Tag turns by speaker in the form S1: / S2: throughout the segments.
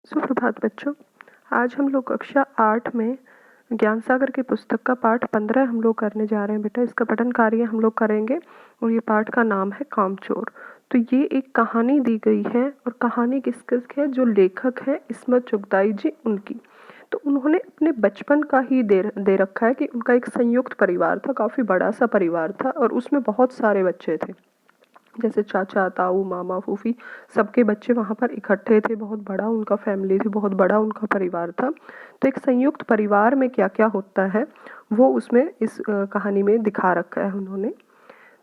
S1: सुप्रभात बच्चों। आज हम लोग कक्षा 8 में ज्ञान सागर की पुस्तक का पाठ 15 हम लोग करने जा रहे हैं बेटा। इसका पठन कार्य हम लोग करेंगे और ये पाठ का नाम है कामचोर। तो ये एक कहानी दी गई है और कहानी किसकी है, जो लेखक है इस्मत चुगताई जी उनकी। तो उन्होंने अपने बचपन का ही दे रखा है कि उनका एक संयुक्त परिवार था, काफ़ी बड़ा सा परिवार था और उसमें बहुत सारे बच्चे थे, जैसे चाचा ताऊ मामा फूफी सबके बच्चे वहाँ पर इकट्ठे थे। बहुत बड़ा उनका फैमिली थी, बहुत बड़ा उनका परिवार था। तो एक संयुक्त परिवार में क्या क्या होता है वो उसमें इस कहानी में दिखा रखा है उन्होंने।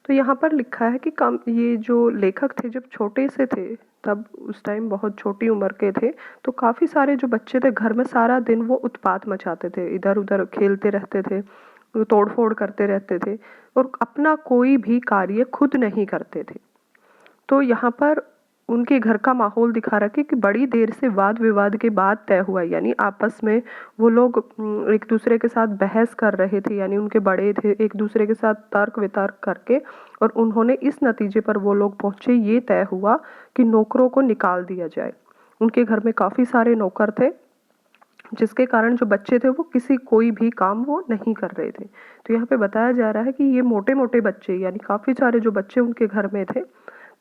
S1: तो यहाँ पर लिखा है कि काम, ये जो लेखक थे जब छोटे से थे, तब उस टाइम बहुत छोटी उम्र के थे, तो काफ़ी सारे जो बच्चे थे घर में सारा दिन वो उत्पात मचाते थे, इधर उधर खेलते रहते थे, तोड़ फोड़ करते रहते थे और अपना कोई भी कार्य खुद नहीं करते थे। तो यहाँ पर उनके घर का माहौल दिखा रखा है कि बड़ी देर से वाद विवाद के बाद तय हुआ, यानी आपस में वो लोग एक दूसरे के साथ बहस कर रहे थे, यानी उनके बड़े थे, एक दूसरे के साथ तर्क वितर्क करके और उन्होंने इस नतीजे पर वो लोग पहुंचे, ये तय हुआ कि नौकरों को निकाल दिया जाए। उनके घर में काफ़ी सारे नौकर थे, जिसके कारण जो बच्चे थे वो किसी कोई भी काम वो नहीं कर रहे थे। तो यहाँ पे बताया जा रहा है कि ये मोटे मोटे बच्चे, यानी काफ़ी सारे जो बच्चे उनके घर में थे,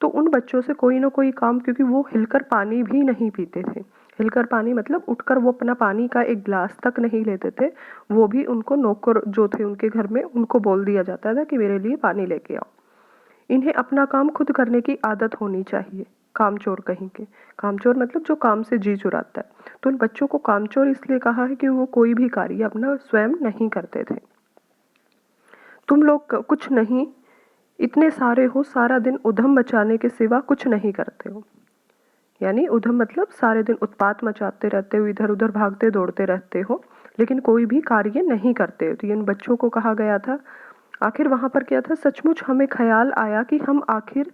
S1: तो उन बच्चों से कोई ना कोई काम, क्योंकि वो हिलकर पानी भी नहीं पीते थे, हिलकर पानी मतलब उठकर वो अपना पानी का एक गिलास तक नहीं लेते थे, वो भी उनको नौकर जो थे उनके घर में उनको बोल दिया जाता था कि मेरे लिए पानी लेके आओ। इन्हें अपना काम खुद करने की आदत होनी चाहिए। कामचोर कहीं के, कामचोर मतलब जो काम से जी चुराता है। तो उन बच्चों को कामचोर इसलिए कहा है कि वो कोई भी कार्य अपना स्वयं नहीं करते थे। तुम लोग कुछ नहीं, इतने सारे हो, सारा दिन उधम मचाने के सिवा कुछ नहीं करते हो। यानी उधम मतलब सारे दिन उत्पात मचाते रहते हो, इधर उधर भागते दौड़ते रहते हो, लेकिन कोई भी कार्य नहीं करते हो। तो इन बच्चों को कहा गया था। आखिर वहां पर क्या था, सचमुच हमें ख्याल आया कि हम आखिर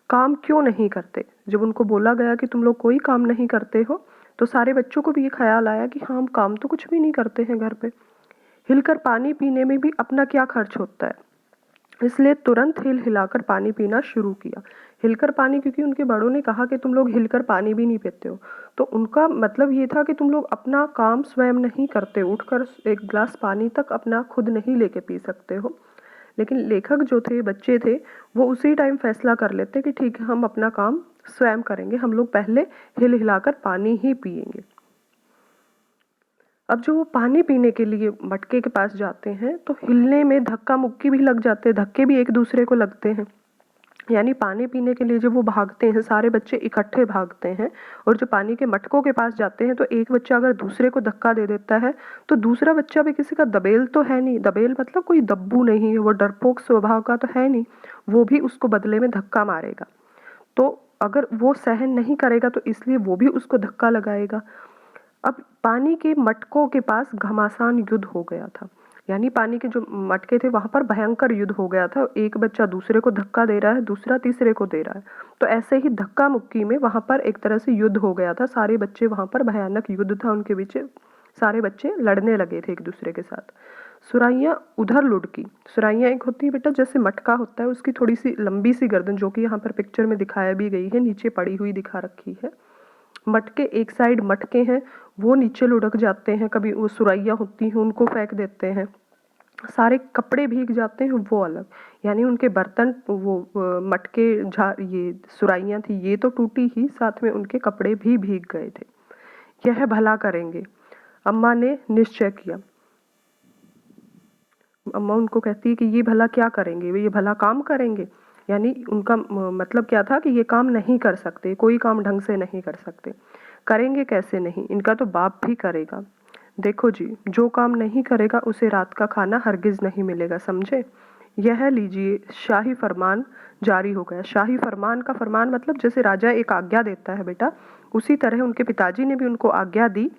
S1: काम क्यों नहीं करते। जब उनको बोला गया कि तुम लोग कोई काम नहीं करते हो, तो सारे बच्चों को भी ये ख्याल आया कि हाँ, हम काम तो कुछ भी नहीं करते हैं घर पे। हिलकर पानी पीने में भी अपना क्या खर्च होता है, इसलिए तुरंत हिल हिलाकर पानी पीना शुरू किया। हिलकर पानी, क्योंकि उनके बड़ों ने कहा कि तुम लोग हिलकर पानी भी नहीं पीते हो, तो उनका मतलब ये था कि तुम लोग अपना काम स्वयं नहीं करते, उठकर एक गिलास पानी तक अपना खुद नहीं लेके पी सकते हो। लेकिन लेखक जो थे, बच्चे थे, वो उसी टाइम फैसला कर लेते कि ठीक है, हम अपना काम स्वयं करेंगे, हम लोग पहले हिल हिलाकर पानी ही पिएंगे। अब जो वो पानी पीने के लिए मटके के पास जाते हैं, तो हिलने में धक्का मुक्की भी लग जाते हैं, धक्के भी एक दूसरे को लगते हैं। यानी पानी पीने के लिए जब वो भागते हैं, सारे बच्चे इकट्ठे भागते हैं और जो पानी के मटकों के पास जाते हैं, तो एक बच्चा अगर दूसरे को धक्का दे देता है, तो दूसरा बच्चा भी किसी का दबेल तो है नहीं, दबेल मतलब कोई दब्बू नहीं है, वो डरपोक स्वभाव का तो है नहीं, वो भी उसको बदले में धक्का मारेगा। तो अगर वो सहन नहीं करेगा तो इसलिए वो भी उसको धक्का लगाएगा। अब पानी के मटकों के पास घमासान युद्ध हो गया था, यानी पानी के जो मटके थे वहां पर भयंकर युद्ध हो गया था। एक बच्चा दूसरे को धक्का दे रहा है, दूसरा तीसरे को दे रहा है, तो ऐसे ही धक्का मुक्की में वहां पर एक तरह से युद्ध हो गया था। सारे बच्चे वहां पर, भयानक युद्ध था उनके बीच, सारे बच्चे लड़ने लगे थे एक दूसरे के साथ। सुराइयां उधर लुढ़की। सुराइयां एक होती है बेटा, जैसे मटका होता है, उसकी थोड़ी सी लंबी सी गर्दन, जो कि यहाँ पर पिक्चर में दिखाया भी गई है, नीचे पड़ी हुई दिखा रखी है। मटके, एक साइड मटके हैं, वो नीचे लुढ़क जाते हैं, कभी वो सुराइयां होती हैं उनको फेंक देते हैं। सारे कपड़े भीग जाते हैं, वो अलग, यानी उनके बर्तन, वो मटके, ये सुराइयां थी ये तो टूटी ही, साथ में उनके कपड़े भी भीग गए थे। यह भला करेंगे, अम्मा ने निश्चय किया। अम्मा उनको कहती है कि ये भला क्या करेंगे, वे ये भला काम करेंगे। यानी उनका मतलब क्या था कि ये काम नहीं कर सकते, कोई काम ढंग से नहीं कर सकते। करेंगे कैसे नहीं, इनका तो बाप भी करेगा। देखो जी, जो काम नहीं करेगा उसे रात का खाना हरगिज नहीं मिलेगा, समझे। यह लीजिए, शाही फरमान जारी हो गया। शाही फरमान का फरमान मतलब जैसे राजा एक आज्ञा देता है बेटा, उसी तरह उनके पिताजी ने भी उनको आज्ञा दी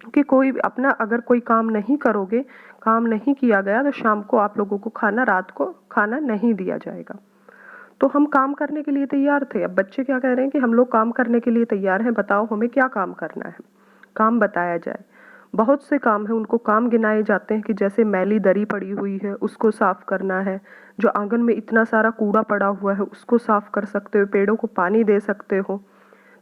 S1: कि कोई अपना, अगर कोई काम नहीं करोगे, काम नहीं किया गया, तो शाम को आप लोगों को खाना, रात को खाना नहीं दिया जाएगा। तो हम काम करने के लिए तैयार थे। अब बच्चे क्या कह रहे हैं कि हम लोग काम करने के लिए तैयार हैं, बताओ हमें क्या काम करना है, काम बताया जाए। बहुत से काम है, उनको काम गिनाए जाते हैं कि जैसे मैली दरी पड़ी हुई है उसको साफ करना है, जो आंगन में इतना सारा कूड़ा पड़ा हुआ है उसको साफ कर सकते हो, पेड़ों को पानी दे सकते हो।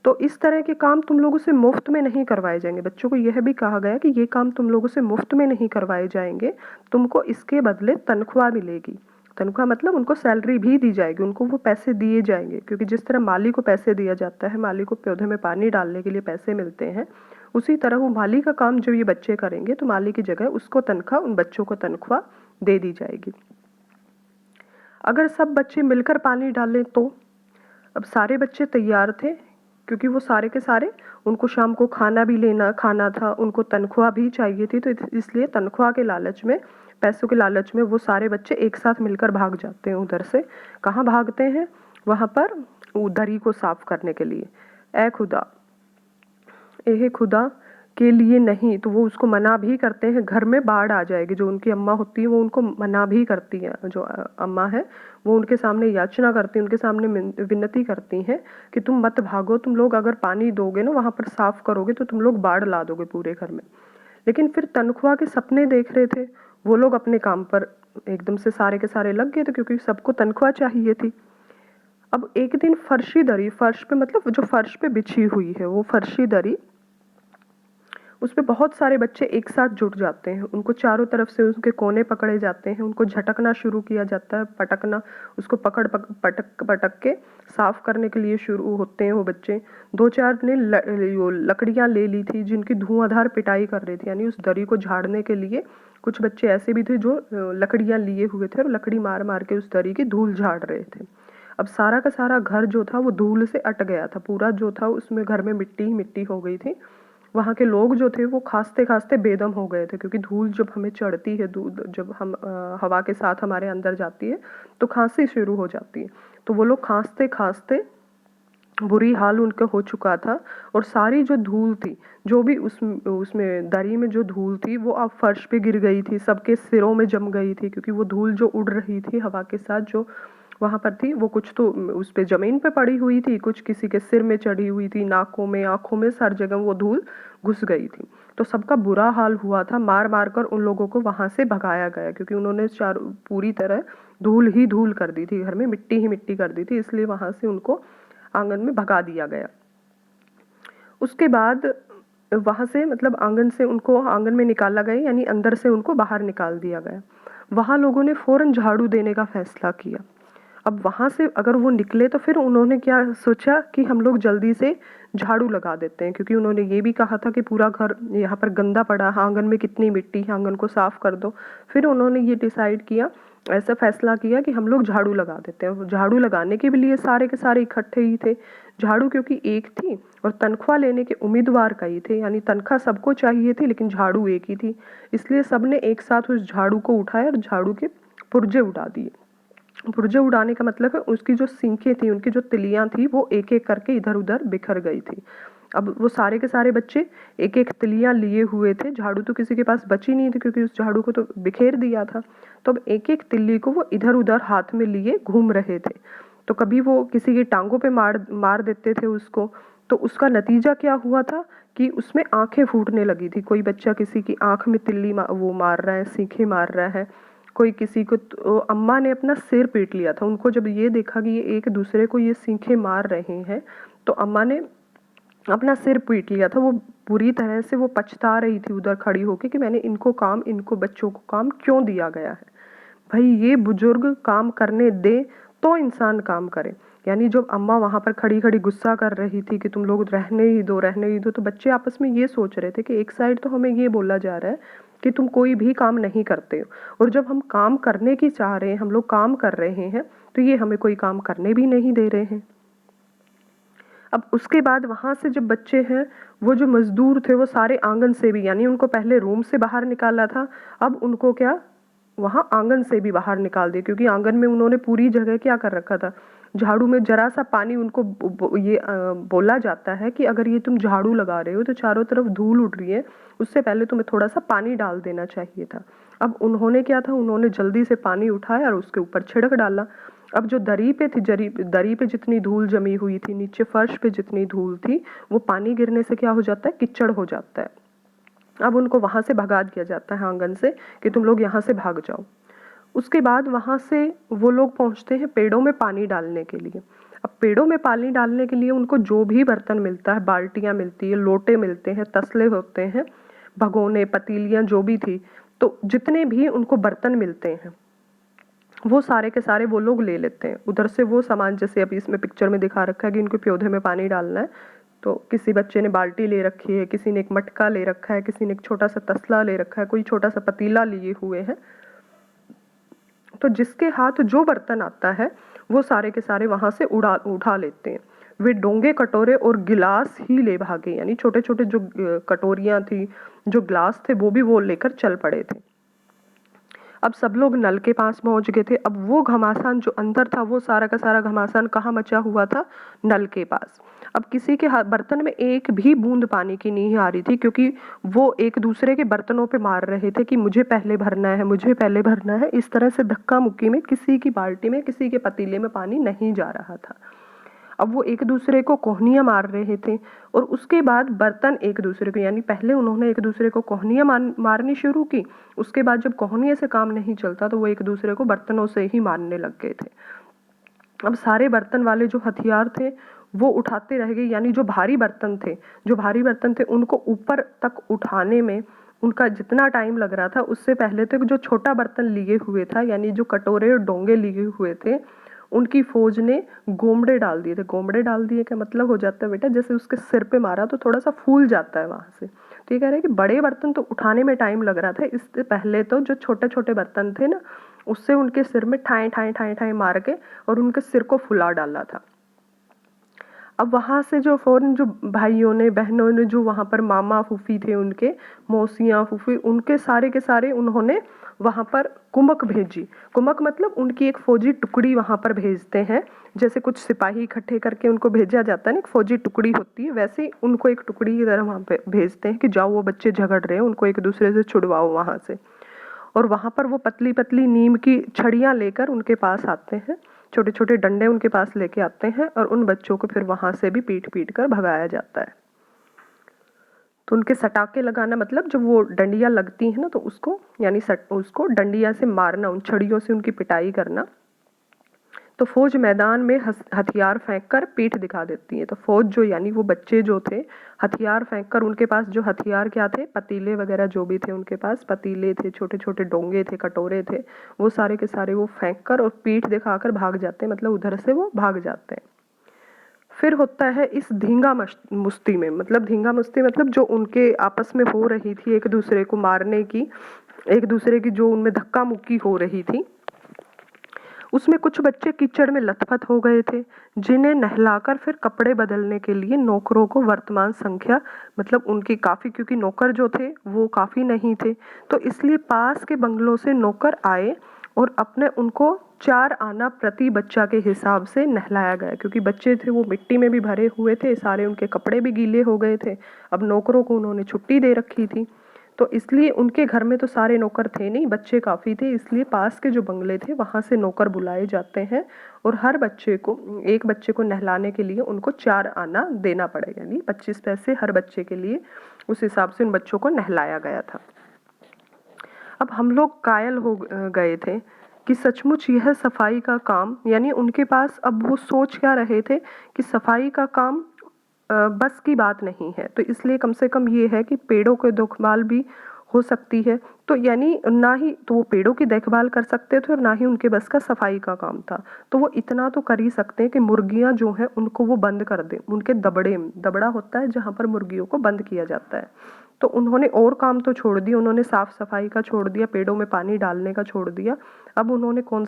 S1: तो इस तरह के काम तुम लोगों से मुफ्त में नहीं करवाए जाएंगे। बच्चों को यह भी कहा गया कि ये काम तुम लोगों से मुफ्त में नहीं करवाए जाएंगे, तुमको इसके बदले तनख्वाह मिलेगी। तनख्वाह मतलब उनको सैलरी भी दी जाएगी, उनको वो पैसे दिए जाएंगे, क्योंकि जिस तरह माली को पैसे दिया जाता है, माली को पौधे में पानी डालने के लिए पैसे मिलते हैं, उसी तरह वो माली का काम जो ये बच्चे करेंगे तो माली की जगह उसको तनख्वाह, उन बच्चों को तनख्वाह दे दी जाएगी। अगर सब बच्चे मिलकर पानी डालें तो, अब सारे बच्चे तैयार थे क्योंकि वो सारे के सारे, उनको शाम को खाना भी खाना था, उनको तनख्वाह भी चाहिए थी, तो इसलिए तनख्वाह के लालच में, पैसों के लालच में वो सारे बच्चे एक साथ मिलकर भाग जाते हैं उधर से। कहाँ भागते हैं? वहाँ पर दरी को साफ करने के लिए। ए खुदा, ए खुदा के लिए नहीं, तो वो उसको मना भी करते हैं, घर में बाढ़ आ जाएगी। जो उनकी अम्मा होती है वो उनको मना भी करती है, जो अम्मा है वो उनके सामने याचना करती है, उनके सामने विनती करती हैं कि तुम मत भागो, तुम लोग अगर पानी दोगे ना, वहाँ पर साफ करोगे तो तुम लोग बाढ़ ला दोगे पूरे घर में। लेकिन फिर तनख्वाह के सपने देख रहे थे वो लोग, अपने काम पर एकदम से सारे के सारे लग गए थे क्योंकि सबको तनख्वाह चाहिए थी। अब एक दिन फर्शी दरी, फर्श पे मतलब जो फर्श पे बिछी हुई है वो फर्शी दरी, उस पे बहुत सारे बच्चे एक साथ जुट जाते हैं, उनको चारों तरफ से उसके कोने पकड़े जाते हैं, उनको झटकना शुरू किया जाता है, पटकना, उसको पटक पटक के साफ करने के लिए शुरू होते हैं वो बच्चे। दो चार ने लकड़ियाँ ले ली थी जिनकी धुआंधार पिटाई कर रहे थे, यानी उस दरी को झाड़ने के लिए कुछ बच्चे ऐसे भी थे जो लकड़ियाँ लिए हुए थे और लकड़ी मार मार के उस दरी की धूल झाड़ रहे थे। अब सारा का सारा घर जो था वो धूल से अट गया था, पूरा जो था उसमें घर में मिट्टी ही मिट्टी हो गई थी। वहाँ के लोग जो थे वो खांसते खांसते बेदम हो गए थे, क्योंकि धूल जब हमें चढ़ती है, जब हम हवा के साथ हमारे अंदर जाती है तो खांसी शुरू हो जाती है। तो वो लोग खांसते खांसते, बुरी हाल उनका हो चुका था, और सारी जो धूल थी, जो भी उसमें दरी में जो धूल थी वो अब फर्श पे गिर गई थी, सबके सिरों में जम गई थी, क्योंकि वो धूल जो उड़ रही थी हवा के साथ जो वहाँ पर थी, वो कुछ तो उस पे जमीन पे पड़ी हुई थी, कुछ किसी के सिर में चढ़ी हुई थी, नाकों में, आंखों में, हर जगह वो धूल घुस गई थी। तो सबका बुरा हाल हुआ था, मार मार कर उन लोगों को वहाँ से भगाया गया, क्योंकि उन्होंने पूरी तरह धूल ही धूल कर दी थी, घर में मिट्टी ही मिट्टी कर दी थी, इसलिए वहाँ से उनको आंगन में भगा दिया गया। उसके बाद वहाँ से मतलब आंगन से उनको आंगन में निकाला गया, यानी अंदर से उनको बाहर निकाल दिया गया। वहाँ लोगों ने फौरन झाड़ू देने का फैसला किया। अब वहाँ से अगर वो निकले तो फिर उन्होंने क्या सोचा कि हम लोग जल्दी से झाड़ू लगा देते हैं, क्योंकि उन्होंने ये भी कहा था कि पूरा घर यहाँ पर गंदा पड़ा है, आंगन में कितनी मिट्टी है, आंगन को साफ कर दो। फिर उन्होंने ये डिसाइड किया, ऐसा फैसला किया कि हम लोग झाड़ू लगा देते हैं। झाड़ू लगाने के लिए सारे के सारे इकट्ठे ही थे। झाड़ू क्योंकि एक थी और तनख्वाह लेने के उम्मीदवार कई थे, यानी तनख्वाह सबको चाहिए थी लेकिन झाड़ू एक ही थी, इसलिए सबने एक साथ उस झाड़ू को उठाया और झाड़ू के पुर्जे उड़ा दिए। पुर्जे उड़ाने का मतलब है उसकी जो सींखें थी, उनकी जो तिलियां थी, वो एक एक करके इधर उधर बिखर गई थी। अब वो सारे के सारे बच्चे एक एक तिलियां लिए हुए थे, झाड़ू तो किसी के पास बची नहीं थी क्योंकि उस झाड़ू को तो बिखेर दिया था। तो अब एक एक तिल्ली को वो इधर उधर हाथ में लिए घूम रहे थे। तो कभी वो किसी की टांगों पे मार देते थे उसको, तो उसका नतीजा क्या हुआ था कि उसमें आंखें फूटने लगी थी। कोई बच्चा किसी की आंख में तिल्ली वो मार रहा है, सीखें मार रहा है, कोई किसी को, तो अम्मा ने अपना सिर पीट लिया था। उनको जब ये देखा कि ये एक दूसरे को ये सीखें मार रहे हैं, तो अम्मा ने अपना सिर पीट लिया था। वो बुरी तरह से वो पछता रही थी उधर खड़ी होके कि मैंने इनको बच्चों को काम क्यों दिया गया है। भाई ये बुजुर्ग काम करने दे तो इंसान काम करे। यानी जब अम्मा वहाँ पर खड़ी खड़ी गुस्सा कर रही थी कि तुम लोग रहने ही दो, रहने ही दो, तो बच्चे आपस में ये सोच रहे थे कि एक साइड तो हमें ये बोला जा रहा है कि तुम कोई भी काम नहीं करते हो, और जब हम काम करने की चाह रहे हैं, हम लोग काम कर रहे हैं, तो ये हमें कोई काम करने भी नहीं दे रहे हैं। अब उसके बाद वहाँ से जब बच्चे हैं, वो जो मजदूर थे वो सारे आंगन से भी, यानी उनको पहले रूम से बाहर निकाला था, अब उनको क्या वहाँ आंगन से भी बाहर निकाल दिया, क्योंकि आंगन में उन्होंने पूरी जगह क्या कर रखा था, झाड़ू में जरा सा पानी, उनको बोला जाता है कि अगर ये तुम झाड़ू लगा रहे हो तो चारों तरफ धूल उड़ रही है, उससे पहले तुम्हें थोड़ा सा पानी डाल देना चाहिए था। अब उन्होंने क्या था, उन्होंने जल्दी से पानी उठाया और उसके ऊपर छिड़क डाला। अब जो दरी पे थी, दरी पे जितनी धूल जमी हुई थी, नीचे फर्श पे जितनी धूल थी, वो पानी गिरने से क्या हो जाता है, कीचड़ हो जाता है। अब उनको वहाँ से भगा दिया जाता है आंगन से कि तुम लोग यहाँ से भाग जाओ। उसके बाद वहाँ से वो लोग पहुँचते हैं पेड़ों में पानी डालने के लिए। अब पेड़ों में पानी डालने के लिए उनको जो भी बर्तन मिलता है, बाल्टियाँ मिलती है, लोटे मिलते हैं, तसले होते हैं, भगोने, पतीलियाँ जो भी थी, तो जितने भी उनको बर्तन मिलते हैं वो सारे के सारे वो लोग ले लेते हैं। उधर से वो सामान, जैसे अभी इसमें पिक्चर में दिखा रखा है कि इनको पौधे में पानी डालना है, तो किसी बच्चे ने बाल्टी ले रखी है, किसी ने एक मटका ले रखा है, किसी ने एक छोटा सा तसला ले रखा है, कोई छोटा सा पतीला लिए हुए है। तो जिसके हाथ जो बर्तन आता है वो सारे के सारे वहां से उठा लेते हैं। वे डोंगे, कटोरे और गिलास ही ले भागे, यानी छोटे छोटे जो कटोरियां थी, जो ग्लास थे, वो भी वो लेकर चल पड़े थे। अब सब लोग नल के पास पहुंच गए थे। अब वो घमासान जो अंदर था, वो सारा का सारा घमासान कहाँ मचा हुआ था? नल के पास। अब किसी के बर्तन में एक भी बूंद पानी की नहीं आ रही थी, क्योंकि वो एक दूसरे के बर्तनों पे मार रहे थे कि मुझे पहले भरना है, मुझे पहले भरना है। इस तरह से धक्का मुक्की में किसी की बाल्टी में, किसी के पतीले में पानी नहीं जा रहा था। अब वो एक दूसरे को कोहनियाँ मार रहे थे, और उसके बाद बर्तन एक दूसरे को, यानी पहले उन्होंने एक दूसरे को कोहनियाँ मारनी शुरू की। उसके बाद जब कोहनिया से काम नहीं चलता तो वो एक दूसरे को बर्तनों से ही मारने लग गए थे। अब सारे बर्तन वाले जो हथियार थे वो उठाते रह गए, यानी जो भारी बर्तन थे उनको ऊपर तक उठाने में उनका जितना टाइम लग रहा था, उससे पहले तो जो छोटा बर्तन लिए हुए था, यानी जो कटोरे और डोंगे लिए हुए थे, उनकी फौज ने गोमड़े डाल दिए थे। गोमड़े डाल दिए का मतलब हो जाता है बेटा, जैसे उसके सिर पे मारा तो थोड़ा सा फूल जाता है वहां से। तो ये कह रहे हैं कि बड़े बर्तन तो उठाने में टाइम लग रहा था, इससे पहले तो जो छोटे छोटे बर्तन थे ना, उससे उनके सिर में ठाए ठाए ठाए ठाए मार के और उनके सिर को फुला डाला था। अब वहां से जो फौरन जो भाइयों ने, बहनों ने, जो वहां पर मामा फूफी थे उनके, मौसियाँ फूफी, उनके सारे के सारे उन्होंने वहां पर कुमक भेजी। कुमक मतलब उनकी एक फौजी टुकड़ी वहां पर भेजते हैं, जैसे कुछ सिपाही इकट्ठे करके उनको भेजा जाता है ना, एक फौजी टुकड़ी होती है, वैसे ही उनको एक टुकड़ी की तरह वहां पे भेजते हैं कि जाओ, वो बच्चे झगड़ रहे हैं, उनको एक दूसरे से छुड़वाओ वहां से। और वहां पर वो पतली पतली नीम की छड़ियां लेकर उनके पास आते हैं, छोटे छोटे डंडे उनके पास लेके आते हैं, और उन बच्चों को फिर वहां से भी पीट पीट कर भगाया जाता है। तो उनके सटाके लगाना मतलब जब वो डंडियां लगती हैं ना, तो उसको, यानी उसको डंडिया से मारना, उन छड़ियों से उनकी पिटाई करना। तो फौज मैदान में हथियार फेंक कर पीठ दिखा देती है। तो फौज जो, यानी वो बच्चे जो थे, हथियार फेंक कर, उनके पास जो हथियार क्या थे, पतीले वगैरह जो भी थे उनके पास, पतीले थे, छोटे छोटे डोंगे थे, कटोरे थे, वो सारे के सारे वो फेंक कर और पीठ दिखाकर भाग जाते हैं, मतलब उधर से वो भाग जाते हैं। फिर होता है इस धींगा मुश्ती में, मतलब धींगा मुश्ती मतलब जो उनके आपस में हो रही थी, एक दूसरे को मारने की, एक दूसरे की जो उनमें धक्का मुक्की हो रही थी, उसमें कुछ बच्चे कीचड़ में लथपथ हो गए थे, जिन्हें नहलाकर फिर कपड़े बदलने के लिए नौकरों को वर्तमान संख्या, मतलब उनकी काफी, क्योंकि नौकर जो थे वो काफी नहीं थे, तो इसलिए पास के बंगलों से नौकर आए और अपने उनको 4 आना प्रति बच्चा के हिसाब से नहलाया गया। क्योंकि बच्चे थे वो मिट्टी में भी भरे हुए थे, सारे उनके कपड़े भी गीले हो गए थे। अब नौकरों को उन्होंने छुट्टी दे रखी थी, तो इसलिए उनके घर में तो सारे नौकर थे नहीं, बच्चे काफ़ी थे, इसलिए पास के जो बंगले थे वहाँ से नौकर बुलाए जाते हैं, और हर बच्चे को, एक बच्चे को नहलाने के लिए उनको 4 आना देना पड़ेगा, यानी 25 पैसे हर बच्चे के लिए। उस हिसाब से उन बच्चों को नहलाया गया था। अब हम लोग कायल हो गए थे कि सचमुच यह सफाई का काम, यानी उनके पास अब वो सोच क्या रहे थे कि सफाई का काम बस की बात नहीं है, तो इसलिए कम से कम ये है कि पेड़ों की देखभाल भी हो सकती है। तो यानी ना ही तो वो पेड़ों की देखभाल कर सकते थे और ना ही उनके बस का सफाई का काम था। तो वो इतना तो कर ही सकते हैं कि मुर्गियां जो हैं उनको वो बंद कर दें, उनके दबड़े, दबड़ा होता है जहाँ पर मुर्गियों को बंद किया जाता है। तो उन्होंने और काम तो छोड़ दिया, उन्होंने साफ सफाई का छोड़ दिया, पेड़ों में पानी डालने का छोड़ दिया। अब उन्होंने कौन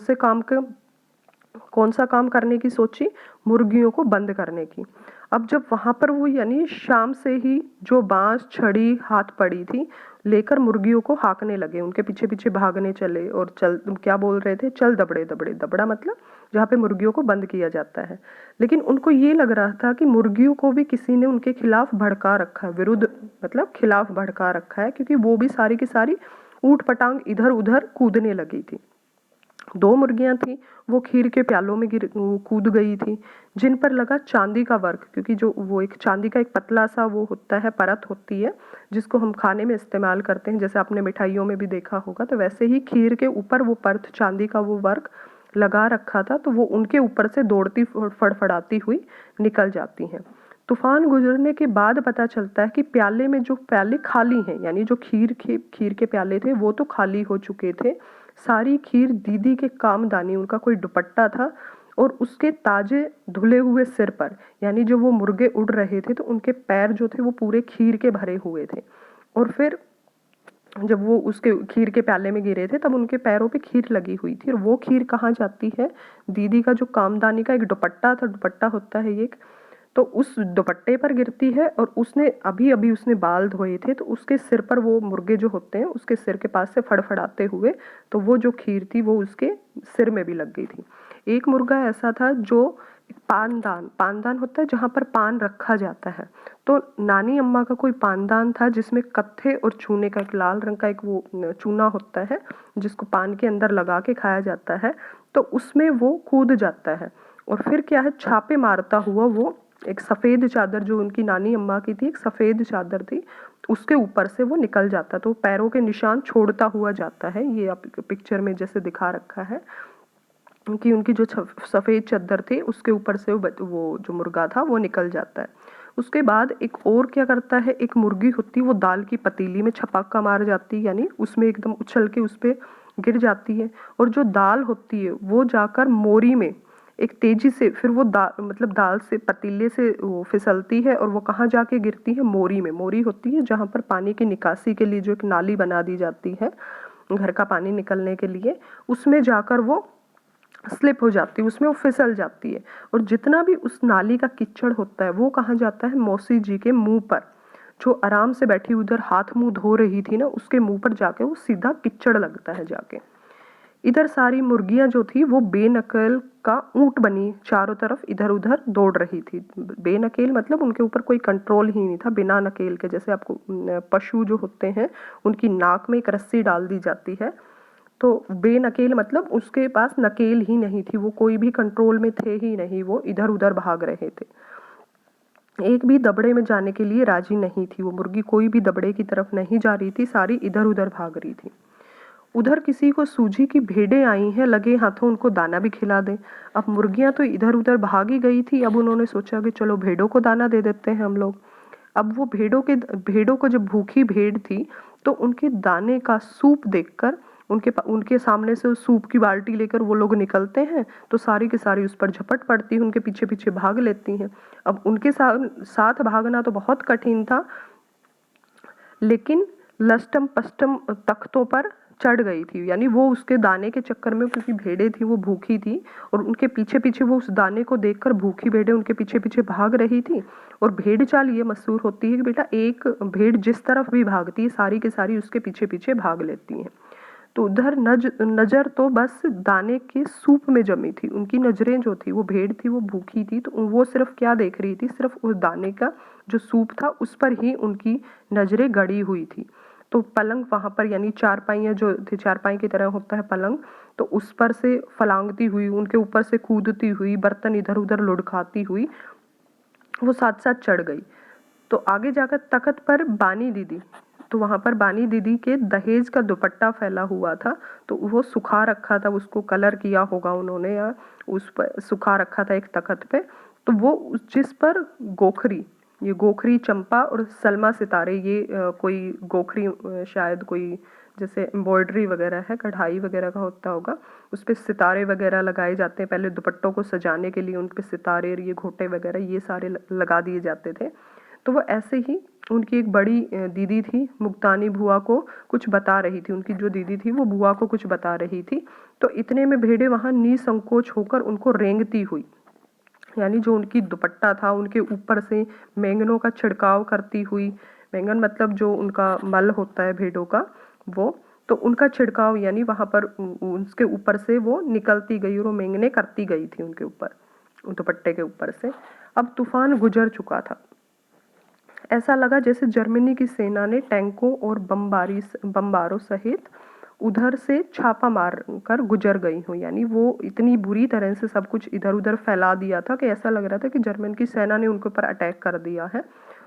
S1: सा काम करने की सोची? मुर्गियों को बंद करने की। अब जब वहां पर वो, यानी शाम से ही जो बांस, छड़ी हाथ पड़ी थी, लेकर मुर्गियों को हाँकने लगे, उनके पीछे पीछे भागने चले, और चल, क्या बोल रहे थे, चल दबड़े दबड़े, दबड़ा मतलब जहाँ पे मुर्गियों को बंद किया जाता है। लेकिन उनको ये लग रहा था कि मुर्गियों को भी किसी ने उनके खिलाफ भड़का रखा है, विरुद्ध मतलब खिलाफ भड़का रखा है, क्योंकि वो भी सारी की सारी ऊट पटांग इधर उधर कूदने लगी थी। 2 मुर्गियां थी, वो खीर के प्यालों में कूद गई थी, जिन पर लगा चांदी का वर्क, क्योंकि जो वो एक चांदी का एक पतला सा वो होता है, परत होती है, जिसको हम खाने में इस्तेमाल करते हैं, जैसे आपने मिठाइयों में भी देखा होगा, तो वैसे ही खीर के ऊपर वो परत, चांदी का वो वर्क लगा रखा था, तो वो उनके ऊपर से दौड़ती फड़फड़ाती हुई निकल जाती हैं। तूफान गुजरने के बाद पता चलता है कि प्याले में जो प्याले खाली हैं, यानी जो खीर के प्याले थे वो तो खाली हो चुके थे। सारी खीर दीदी के कामदानी, उनका कोई दुपट्टा था, और उसके ताजे धुले हुए सिर पर, यानी जो वो मुर्गे उड़ रहे थे तो उनके पैर जो थे वो पूरे खीर के भरे हुए थे। और फिर जब वो उसके खीर के प्याले में गिरे थे तब उनके पैरों पे खीर लगी हुई थी, और वो खीर कहाँ जाती है, दीदी का जो कामदानी का एक दुपट्टा था, दुपट्टा होता है एक, तो उस दुपट्टे पर गिरती है। और उसने अभी अभी उसने बाल धोए थे तो उसके सिर पर वो मुर्गे जो होते हैं उसके सिर के पास से फड़फड़ाते हुए, तो वो जो खीर थी वो उसके सिर में भी लग गई थी। एक मुर्गा ऐसा था जो पानदान, पानदान होता है जहाँ पर पान रखा जाता है, तो नानी अम्मा का कोई पानदान था जिसमें कत्थे और चूने का, एक लाल रंग का एक वो चूना होता है जिसको पान के अंदर लगा के खाया जाता है, तो उसमें वो कूद जाता है। और फिर क्या है, छापे मारता हुआ वो एक सफ़ेद चादर, जो उनकी नानी अम्मा की थी, एक सफ़ेद चादर थी, उसके ऊपर से वो निकल जाता, तो पैरों के निशान छोड़ता हुआ जाता है। ये आप पिक्चर में जैसे दिखा रखा है कि उनकी जो सफ़ेद चादर थी उसके ऊपर से वो जो मुर्गा था वो निकल जाता है। उसके बाद एक और क्या करता है, एक मुर्गी होती है वो दाल की पतीली में छपाका मार जाती है, यानी उसमें एकदम उछल के उस पर गिर जाती है। और जो दाल होती है वो जाकर मोरी में एक तेजी से, फिर वो दाल मतलब दाल से पतीले से वो फिसलती है, और वो कहाँ जाके गिरती है, मोरी में। मोरी होती है जहाँ पर पानी की निकासी के लिए जो एक नाली बना दी जाती है घर का पानी निकलने के लिए, उसमें जाकर वो स्लिप हो जाती है, उसमें वो फिसल जाती है। और जितना भी उस नाली का कीचड़ होता है वो कहाँ जाता है, मौसी जी के मुंह पर, जो आराम से बैठी उधर हाथ मुंह धो रही थी ना, उसके मुंह पर जाके वो सीधा कीचड़ लगता है जाके। इधर सारी मुर्गियां जो थी वो बेनकल का ऊंट बनी चारों तरफ इधर उधर दौड़ रही थी। बेनकेल मतलब उनके ऊपर कोई कंट्रोल ही नहीं था, बिना नकेल के, जैसे आपको पशु जो होते हैं उनकी नाक में एक रस्सी डाल दी जाती है, तो बेनकेल मतलब उसके पास नकेल ही नहीं थी, वो कोई भी कंट्रोल में थे ही नहीं, वो इधर उधर भाग रहे थे। एक भी दबड़े में जाने के लिए राजी नहीं थी वो मुर्गी, कोई भी दबड़े की तरफ नहीं जा रही थी, सारी इधर उधर भाग रही थी। उधर किसी को सूझी कि भेड़ें आई हैं, लगे हाथों उनको दाना भी खिला दें। अब मुर्गियां तो इधर उधर भागी गई थी, अब उन्होंने सोचा कि चलो भेड़ों को दाना दे देते हैं हम लोग। अब वो भेड़ों को जब भूखी भेड़ थी तो उनके दाने का सूप देखकर उनके सामने से उस सूप की बाल्टी लेकर वो लोग निकलते हैं, तो सारी की सारी उस पर झपट पड़ती है, उनके पीछे पीछे भाग लेती हैं। अब उनके साथ भागना तो बहुत कठिन था, लेकिन लस्टम पस्टम तख्तों पर चढ़ गई थी, यानी वो उसके दाने के चक्कर में, क्योंकि भेड़ें थी वो भूखी थी, और उनके पीछे पीछे वो उस दाने को देखकर भूखी भेड़ें उनके पीछे पीछे भाग रही थी। और भेड़ चाल ये मशहूर होती है कि बेटा एक भेड़ जिस तरफ भी भागती है सारी की सारी उसके पीछे पीछे भाग लेती हैं। तो उधर नजर तो बस दाने के सूप में जमी थी, उनकी नजरें जो थी, वो भेड़ थी वो भूखी थी, तो वो सिर्फ क्या देख रही थी, सिर्फ उस दाने का जो सूप था उस पर ही उनकी नजरें गड़ी हुई थी। तो पलंग वहां पर, यानी चारपाइयाँ जो थी, चारपाई की तरह होता है पलंग, तो उस पर से फलांगती हुई, उनके ऊपर से कूदती हुई, बर्तन इधर उधर लुढ़काती हुई वो साथ साथ चढ़ गई। तो आगे जाकर तख्त पर बानी दीदी, तो वहां पर बानी दीदी के दहेज का दुपट्टा फैला हुआ था, तो वो सुखा रखा था, उसको कलर किया होगा उन्होंने, या उस पर सुखा रखा था एक तख्त पे। तो वो जिस पर गोखरी, ये गोखरी चंपा और सलमा सितारे, ये कोई गोखरी शायद कोई जैसे एम्ब्रॉयडरी वगैरह है, कढ़ाई वगैरह का होता होगा, उस पर सितारे वगैरह लगाए जाते हैं, पहले दुपट्टों को सजाने के लिए उन पे सितारे और ये घोटे वगैरह ये सारे लगा दिए जाते थे। तो वो ऐसे ही उनकी एक बड़ी दीदी थी, मुक्तानी बुआ को कुछ बता रही थी, उनकी जो दीदी थी वो बुआ को कुछ बता रही थी। तो इतने में भेड़ें वहां निसंकोच होकर उनको रेंगती हुई, यानी जो उनकी दुपट्टा था उनके ऊपर से बैंगनों का छिड़काव करती हुई, बैंगन मतलब जो उनका मल होता है भेड़ों का, वो तो उनका छिड़काव, यानी वहां पर उसके ऊपर से वो निकलती गई और वो मेंगने करती गई थी उनके ऊपर, दुपट्टे के ऊपर से। अब तूफान गुजर चुका था, ऐसा लगा जैसे जर्मनी की सेना ने टैंकों और बमबारों सहित उधर से छापा मार कर गुजर गई हो, यानी वो इतनी बुरी तरह से सब कुछ इधर उधर फैला दिया था कि ऐसा लग रहा था कि जर्मन की सेना ने उनके ऊपर अटैक कर दिया है,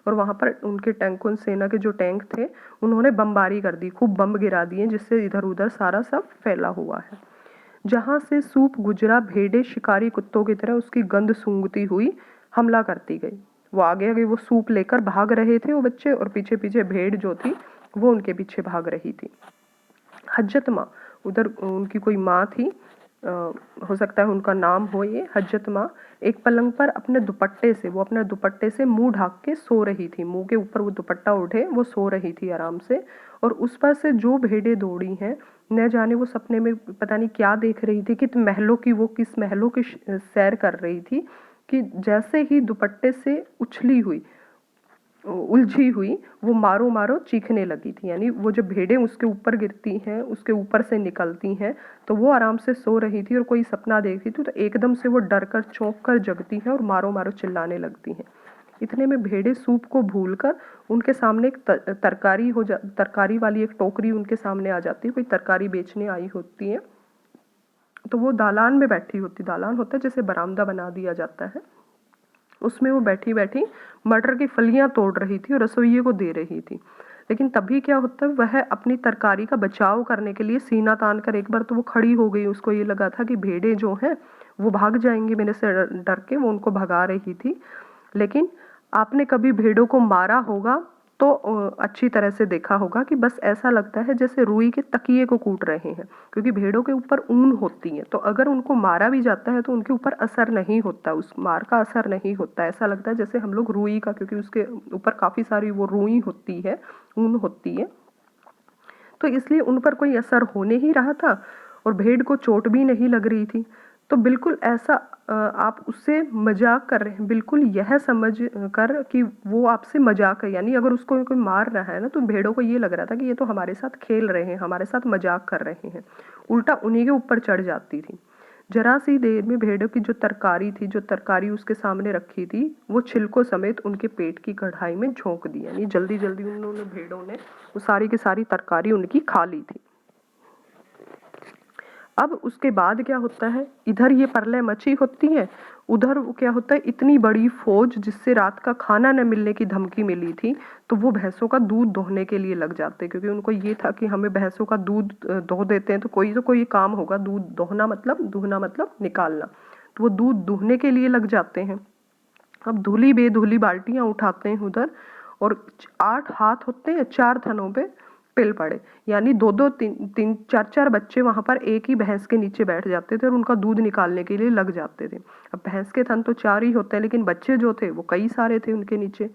S1: और वहां पर उनके टैंकों, सेना के जो टैंक थे उन्होंने बमबारी कर दी, खूब बम गिरा दिए, जिससे इधर उधर सारा सब फैला हुआ है। जहाँ से सूप गुजरा भेड़े शिकारी कुत्तों की तरह उसकी गंध सूंघती हुई हमला करती गई। वो आगे आगे वो सूप लेकर भाग रहे थे वो बच्चे, और पीछे पीछे भेड़ जो थी वो उनके पीछे भाग रही थी। हज्जत माँ, उधर उनकी कोई माँ थी, हो सकता है उनका नाम हो ये हज्जत माँ, एक पलंग पर अपने दुपट्टे से, वो अपने दुपट्टे से मुंह ढक के सो रही थी। मुंह के ऊपर वो दुपट्टा उठे वो सो रही थी आराम से, और उस पर से जो भेड़ें दौड़ी हैं, न जाने वो सपने में पता नहीं क्या देख रही थी, कि महलों की, वो किस महलों की सैर कर रही थी, कि जैसे ही दुपट्टे से उछली हुई, उलझी हुई, वो मारो मारो चीखने लगी थी। यानी वो जब भेड़ें उसके ऊपर गिरती हैं, उसके ऊपर से निकलती हैं, तो वो आराम से सो रही थी और कोई सपना देख रही थी, तो एकदम से वो डर कर चौंक कर जगती है और मारो मारो चिल्लाने लगती हैं। इतने में भेड़ें सूप को भूलकर उनके सामने एक तरकारी वाली एक टोकरी उनके सामने आ जाती है, कोई तरकारी बेचने आई होती है। तो वो दालान में बैठी होती, दालान होता है जैसे बरामदा बना दिया जाता है, उसमें वो बैठी बैठी मटर की फलियां तोड़ रही थी और रसोइये को दे रही थी। लेकिन तभी क्या होता है, वह अपनी तरकारी का बचाव करने के लिए सीना तान कर एक बार तो वो खड़ी हो गई। उसको ये लगा था कि भेड़ें जो हैं वो भाग जाएंगे मेरे से डर के, वो उनको भगा रही थी। लेकिन आपने कभी भेड़ों को मारा होगा तो अच्छी तरह से देखा होगा कि बस ऐसा लगता है जैसे रुई के तकिए को कूट रहे हैं, क्योंकि भेड़ों के ऊपर ऊन होती है, तो अगर उनको मारा भी जाता है तो उनके ऊपर असर नहीं होता, उस मार का असर नहीं होता। ऐसा लगता है जैसे हम लोग रुई का, क्योंकि उसके ऊपर काफी सारी वो रुई होती है, ऊन होती है, तो इसलिए उन पर कोई असर होने ही रहा था और भेड़ को चोट भी नहीं लग रही थी। तो बिल्कुल ऐसा आप उससे मजाक कर रहे हैं, बिल्कुल यह समझ कर कि वो आपसे मजाक है, यानी अगर उसको कोई मार रहा है ना, तो भेड़ों को ये लग रहा था कि ये तो हमारे साथ खेल रहे हैं, हमारे साथ मजाक कर रहे हैं, उल्टा उन्हीं के ऊपर चढ़ जाती थी। जरा सी देर में भेड़ों की जो तरकारी थी, जो तरकारी उसके सामने रखी थी, वो छिलकों समेत उनके पेट की कढ़ाई में झोंक दी। यानी जल्दी जल्दी उन्होंने, भेड़ों ने वो सारी की सारी तरकारी उनकी खा ली थी। अब उसके बाद क्या होता है, इधर ये प्रलय मची होती है, उधर क्या होता है, इतनी बड़ी फौज जिससे रात का खाना न मिलने की धमकी मिली थी, तो वो भैंसों का दूध दोहने के लिए लग जाते, क्योंकि उनको ये था कि हमें भैंसों का दूध दोह देते हैं तो कोई काम होगा। दूध दोहना मतलब, दूहना मतलब निकालना, तो वो दूध दूहने के लिए लग जाते हैं। अब धुली बेधुली बाल्टियां उठाते हैं उधर, और 8 हाथ होते हैं 4 थनों पे पिल पड़े, यानी दो दो तीन तीन चार चार बच्चे वहां पर एक ही भैंस के नीचे बैठ जाते थे और उनका दूध निकालने के लिए लग जाते थे। अब भैंस के थन तो 4 ही होते हैं, लेकिन बच्चे जो थे वो कई सारे थे उनके नीचे।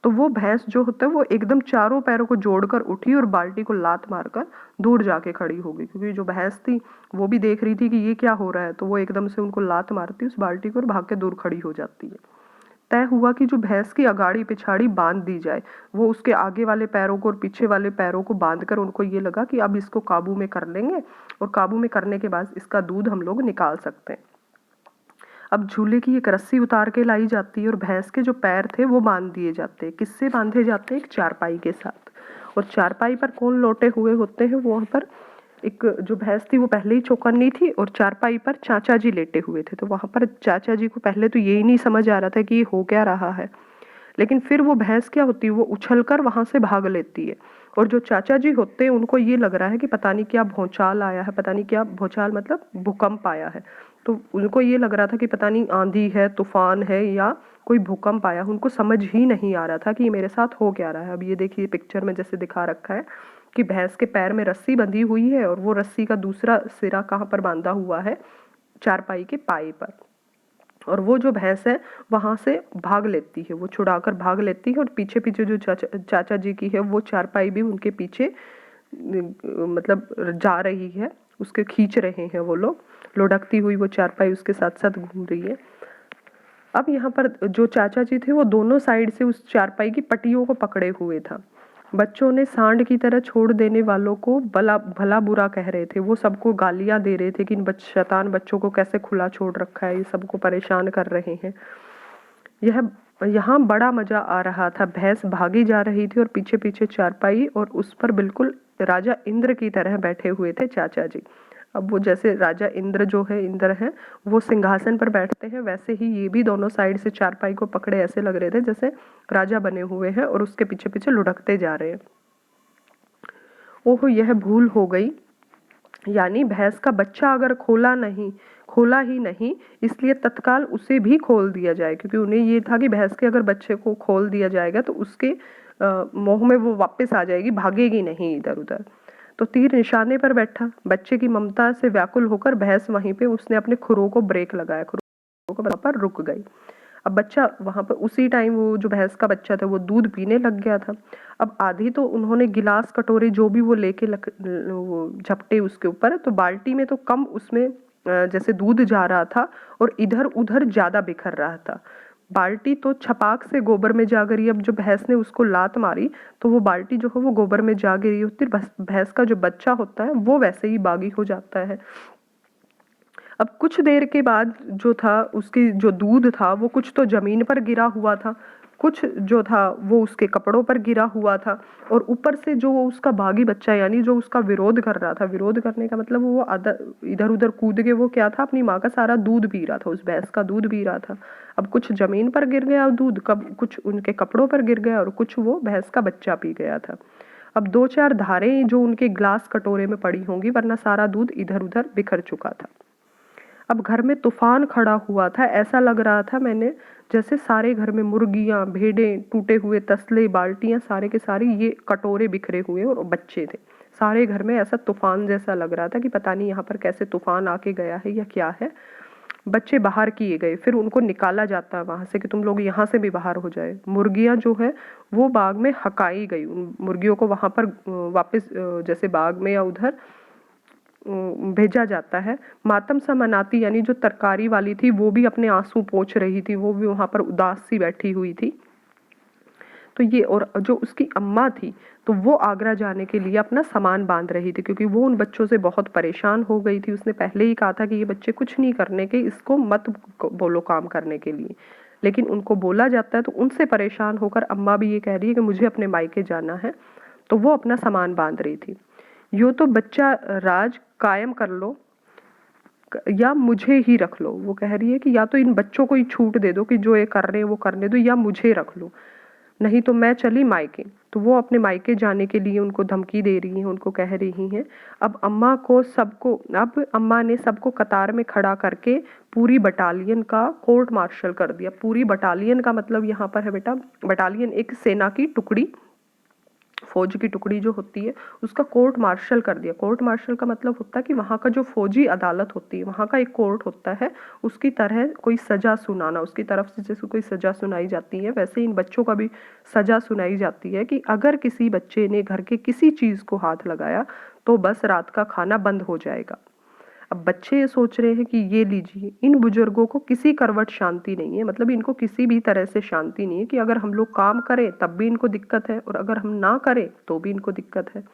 S1: तो वो भैंस जो होता है वो एकदम चारों पैरों को जोड़कर उठी और बाल्टी को लात मारकर दूर जाके खड़ी हो गई, क्योंकि जो भैंस थी वो भी देख रही थी कि ये क्या हो रहा है, तो वो एकदम से उनको लात मारती उस बाल्टी को और भाग के दूर खड़ी हो जाती है। तय हुआ कि जो भैंस की अगाड़ी पिछाड़ी बांध दी जाए। वो उसके आगे वाले पैरों को और पीछे वाले पैरों को बांधकर, उनको ये लगा कि अब इसको काबू में कर लेंगे और काबू में करने के बाद इसका दूध हम लोग निकाल सकते हैं। अब झूले की एक रस्सी उतार के लाई जाती है और भैंस के जो पैर थे वो बांध दिए जाते हैं। किससे बांधे जाते हैं? एक चारपाई के साथ। और चारपाई पर कौन लौटे हुए होते हैं? वहां पर एक जो भैंस थी वो पहले ही चौकन्नी थी और चारपाई पर चाचा जी लेटे हुए थे। तो वहां पर चाचा जी को पहले तो यही नहीं समझ आ रहा था कि ये हो क्या रहा है, लेकिन फिर वो भैंस क्या होती है, वो उछलकर वहां से भाग लेती है। और जो चाचा जी होते हैं उनको ये लग रहा है कि पता नहीं क्या भौचाल आया है, पता नहीं क्या भौचाल मतलब भूकंप आया है। तो उनको ये लग रहा था कि पता नहीं आंधी है, तूफान है या कोई भूकंप आया। उनको समझ ही नहीं आ रहा था कि मेरे साथ हो क्या रहा है। अब ये देखिए पिक्चर में जैसे दिखा रखा है कि भैंस के पैर में रस्सी बंधी हुई है और वो रस्सी का दूसरा सिरा कहाँ पर बांधा हुआ है? चारपाई के पाए पर। और वो जो भैंस है वहां से भाग लेती है, वो छुड़ाकर भाग लेती है और पीछे पीछे जो चाचा जी की है वो चारपाई भी उनके पीछे मतलब जा रही है, उसके खींच रहे हैं वो लोग। लुढ़कती हुई वो चारपाई उसके साथ साथ घूम रही है। अब यहाँ पर जो चाचा जी थे वो दोनों साइड से उस चारपाई की पट्टियों को पकड़े हुए था। बच्चों ने सांड की तरह छोड़ देने वालों को भला भला बुरा कह रहे थे। वो सबको गालियां दे रहे थे कि इन शैतान बच्चों को कैसे खुला छोड़ रखा है, ये सबको परेशान कर रहे हैं। यह यहाँ बड़ा मजा आ रहा था। भैंस भागी जा रही थी और पीछे पीछे चारपाई, और उस पर बिल्कुल राजा इंद्र की तरह बैठे हुए थे चाचा जी। अब वो जैसे राजा इंद्र जो है, इंद्र है, वो सिंहासन पर बैठते हैं, वैसे ही ये भी दोनों साइड से चारपाई को पकड़े ऐसे लग रहे थे जैसे राजा बने हुए हैं और उसके पीछे पीछे लुढ़कते जा रहे हैं। ओह यह भूल हो गई यानी भैंस का बच्चा अगर खोला ही नहीं, इसलिए तत्काल उसे भी खोल दिया जाए, क्योंकि उन्हें ये था कि भैंस के अगर बच्चे को खोल दिया जाएगा तो उसके मोह में वो वापस आ जाएगी, भागेगी नहीं इधर उधर। तो तीर निशाने पर बैठा, बच्चे की ममता से व्याकुल होकर भैंस वहीं पे उसने अपने खुरों को ब्रेक लगाया, खुरों को वहां पर रुक गई। अब बच्चा वहां पर उसी टाइम, वो जो भैंस का बच्चा था वो दूध पीने लग गया था। अब आधी तो उन्होंने गिलास कटोरे जो भी वो लेके वो झपटे उसके ऊपर, तो बाल्टी में तो कम उसमें जैसे दूध जा रहा था और इधर उधर ज्यादा बिखर रहा था। बाल्टी तो छपाक से गोबर में जा गिरी। अब जो भैंस ने उसको लात मारी तो वो बाल्टी जो है वो गोबर में जा गिरी होती। भैंस का जो बच्चा होता है वो वैसे ही बागी हो जाता है। अब कुछ देर के बाद जो था, उसकी जो दूध था वो कुछ तो जमीन पर गिरा हुआ था, कुछ जो था वो उसके कपड़ों पर गिरा हुआ था, और ऊपर से जो उसका बागी बच्चा, यानी जो उसका विरोध कर रहा था, विरोध करने का मतलब वो इधर उधर कूद के वो क्या था, अपनी माँ का सारा दूध पी रहा था, उस भैंस का दूध पी रहा था। अब कुछ जमीन पर गिर गया दूध, कब कुछ उनके कपड़ों पर गिर गया और कुछ वो भैंस का बच्चा पी गया था। अब दो चार धारें जो उनके ग्लास कटोरे में पड़ी होंगी, वरना सारा दूध इधर उधर बिखर चुका था। अब घर में तूफान खड़ा हुआ था, ऐसा लग रहा था मैंने जैसे सारे घर में मुर्गियां, भेड़ें, टूटे हुए तसले, बाल्टियां, सारे के सारे ये कटोरे बिखरे हुए और बच्चे थे सारे घर में। ऐसा तूफान जैसा लग रहा था कि पता नहीं यहाँ पर कैसे तूफान आके गया है या क्या है। बच्चे बाहर किए गए, फिर उनको निकाला जाता है वहां से कि तुम लोग यहाँ से भी बाहर हो जाए। मुर्गियां जो है वो बाग में हकाई गई, उन मुर्गियों को वहां पर वापस जैसे बाग में या उधर भेजा जाता है। मातम सा मनाती, यानी जो तरकारी वाली थी वो भी अपने आंसू पोंछ रही थी, वो भी वहां पर उदास सी बैठी हुई थी। तो ये, और जो उसकी अम्मा थी तो वो आगरा जाने के लिए अपना सामान बांध रही थी, क्योंकि वो उन बच्चों से बहुत परेशान हो गई थी। उसने पहले ही कहा था कि ये बच्चे कुछ नहीं करने के, इसको मत बोलो काम करने के लिए, लेकिन उनको बोला जाता है। तो उनसे परेशान होकर अम्मा भी ये कह रही है कि मुझे अपने मायके जाना है, तो वो अपना सामान बांध रही थी। यो तो बच्चा राज कायम कर लो या मुझे ही रख लो। वो कह रही है कि या तो इन बच्चों को ही छूट दे दो कि जो ये कर रहे हैं वो करने दो, या मुझे रख लो, नहीं तो मैं चली मायके। तो वो अपने मायके जाने के लिए उनको धमकी दे रही हैं, उनको कह रही हैं। अब अम्मा ने सबको कतार में खड़ा करके पूरी बटालियन का कोर्ट मार्शल कर दिया। पूरी बटालियन का मतलब यहाँ पर है बेटा, बटालियन एक सेना की टुकड़ी, फौज की टुकड़ी जो होती है, उसका कोर्ट मार्शल कर दिया। कोर्ट मार्शल का मतलब होता है कि वहाँ का जो फौजी अदालत होती है, वहाँ का एक कोर्ट होता है, उसकी तरह कोई सजा सुनाना, उसकी तरफ से जैसे कोई सजा सुनाई जाती है, वैसे इन बच्चों का भी सजा सुनाई जाती है कि अगर किसी बच्चे ने घर के किसी चीज को हाथ लगाया तो बस रात का खाना बंद हो जाएगा। अब बच्चे ये सोच रहे हैं कि ये लीजिए, इन बुजुर्गों को किसी करवट शांति नहीं है, मतलब इनको किसी भी तरह से शांति नहीं है कि अगर हम लोग काम करें तब भी इनको दिक्कत है और अगर हम ना करें तो भी इनको दिक्कत है।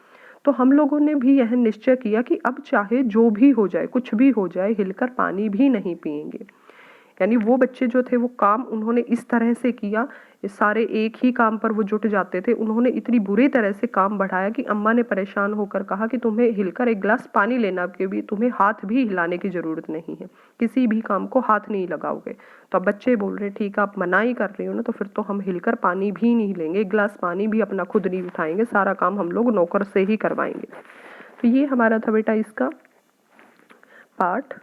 S1: तो हम लोगों ने भी यह निश्चय किया कि अब चाहे जो भी हो जाए, कुछ भी हो जाए, हिलकर पानी भी नहीं पिएंगे। यानी वो बच्चे जो थे वो काम उन्होंने इस तरह से किया, सारे एक ही काम पर वो जुट जाते थे। उन्होंने इतनी बुरी तरह से काम बढ़ाया कि अम्मा ने परेशान होकर कहा कि तुम्हें हिलकर एक गिलास पानी लेना के भी तुम्हें हाथ भी हिलाने की जरूरत नहीं है, किसी भी काम को हाथ नहीं लगाओगे। तो अब बच्चे बोल रहे ठीक है, आप मना ही कर रहे हो ना, तो फिर तो हम हिलकर पानी भी नहीं लेंगे, एक गिलास पानी भी अपना खुद नहीं उठाएंगे, सारा काम हम लोग नौकर से ही करवाएंगे। तो ये हमारा था बेटा इसका पाठ।